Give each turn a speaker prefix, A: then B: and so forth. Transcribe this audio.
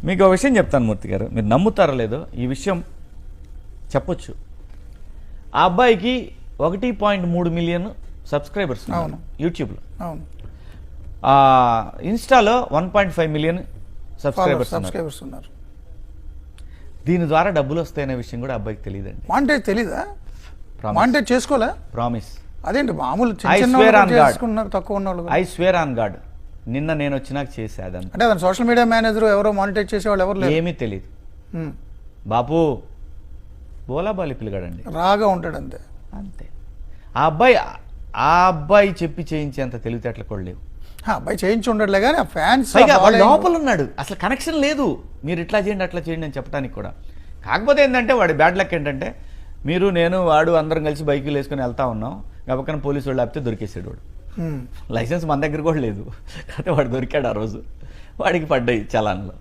A: మీకు ఒక విషయం చెప్తాను మూర్తి గారు, మీరు నమ్ముతారో లేదో ఈ విషయం చెప్పొచ్చు. ఆ అబ్బాయికి 1.3 మిలియన్ సబ్స్క్రైబర్స్ యూట్యూబ్లో.
B: అవును.
A: ఇన్స్టాలో 1.5 మిలియన్ సబ్స్క్రైబర్స్
B: ఉన్నారు.
A: దీని ద్వారా డబ్బులు వస్తాయనే విషయం కూడా అబ్బాయికి తెలియదండి.
B: మానిటైజ్ తెలీదా? మానిటైజ్ చేసుకోలే?
A: ప్రామిస్.
B: అదేంటి మామూలు తక్కువ ఉన్న వాళ్ళు.
A: ఐ స్వేర్ ఆన్ గాడ్, నిన్న నేను వచ్చినాక చేసేదంత.
B: అంటే అతను సోషల్ మీడియా మేనేజర్ ఎవరో మానిటైజ్ చేసేవాళ్ళు ఎవరు లేరు.
A: ఏమీ తెలియదు బాపు, బోలాబాలి పిల్లగాడండి,
B: రాగా ఉంటాడు అంతే.
A: అంతే. ఆ అబ్బాయి చెప్పి చేయించేంత తెలివితేటలు కూడా లేవు.
B: అబ్బాయి చేయించి ఉండట్లే కానీ ఆ ఫ్యాన్స్
A: లోపల ఉన్నాడు, అసలు కనెక్షన్ లేదు. మీరు ఇట్లా చేయండి అట్లా చేయండి అని చెప్పడానికి కూడా. కాకపోతే ఏంటంటే వాడి బ్యాడ్ లక్ ఏంటంటే, మీరు నేను వాడు అందరం కలిసి బైకులు వేసుకొని వెళ్తా ఉన్నాం, గబక్కన పోలీసు వాళ్ళు ఆపితే దొరికేసాడు వాడు. లైసెన్స్ మన దగ్గర కూడా లేదు, అయితే వాడు దొరికాడు ఆ రోజు, వాడికి పడ్డాయి చలాన్లో.